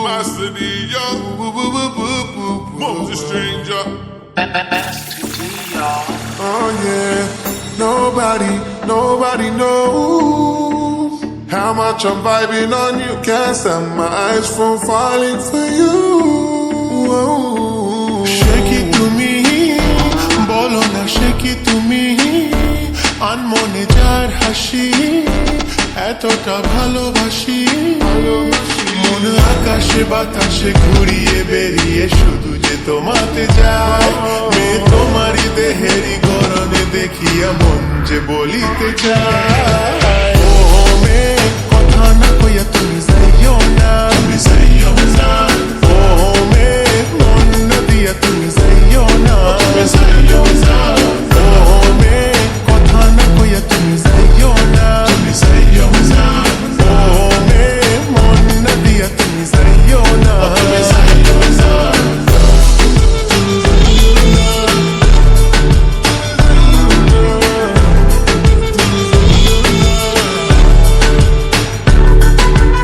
Master D, yo. Mom's a stranger. Oh yeah, nobody knows how much I'm vibing on you. Can't stop my eyes from falling for you. Whoa. Shake it to me, bolo na shake it to me. আনমনে যার হাসি এতটা ভালোবাসি মন আকাশে বাতাসে ঘুরিয়ে বেরিয়ে শুধু যে তোমাতে যায় মেয়ে তোমারই দেহেরই গরনে দেখিয়া মন যে বলিতে চায় ও মেয়ে কথা না কইয়া তুমি যাইও না ও মেয়ে মন না দিয়া তুমি যাইও না ও মেয়ে কথা না কইয়া তুমি যাইও না ও মেয়ে মন না দিয়া তুমি যাইও না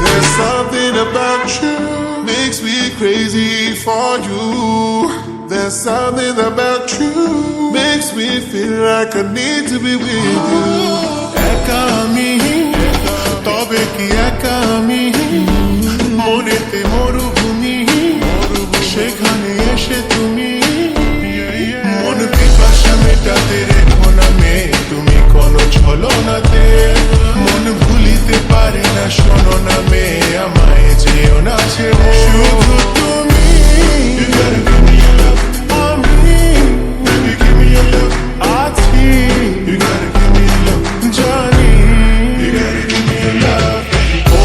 There's something about you makes me crazy for you. There's something about you makes me feel like I need to be with you. একা আমি তবে কি একা আমি মনেতে মরুভূমি সেখানে এসে তুমি মন পিপাসা মেটাতে রেখো না মেয়ে তুমি কোনো ছলনাতে মন ভুলিতে পারে না শোনো না মেয়ে আমায় যেও না ছেড়ে শুধু তুমি আমি আছি জানি ও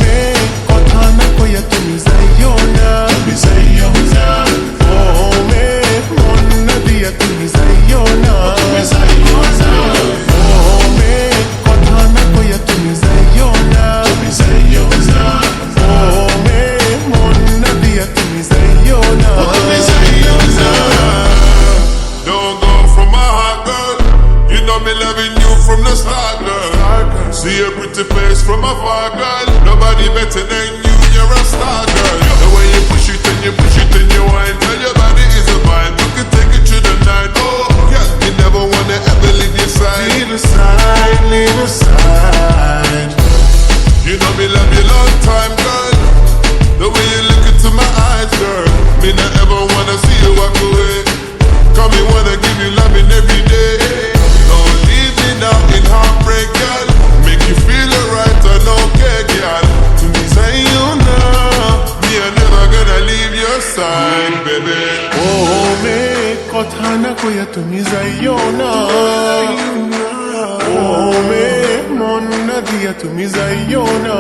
মেয়ে কথা না কইয়া তুমি যাইও না ও মেয়ে মন না দিয়া তুমি যাইও না ও মেয়ে কথা না কইয়া তুমি যাইও না ও মেয়ে মন না দিয়া তুমি যাইও না Don't go from my heart, girl. You know me loving you from the start, girl. See your pretty face from afar, girl. Nobody better than you, you're a star, girl. The way you push it and you push it and you whine, tell your body is a vine. You can take it to the night. Oh, yeah, you never wanna ever leave your side. Leave aside. You know me love you long time, girl. The way you look into my eyes, girl. Me not ever wanna see you walk away. Come me wanna give you loving every day. Don't leave me now in heartbreak, girl. Make you feel alright, I don't care, girl. To me say you know, me I'm never gonna leave your side, baby. ও মেয়ে কথা না কইয়া তুমি যাইও না ও মেয়ে মন না দিয়া তুমি যাইও না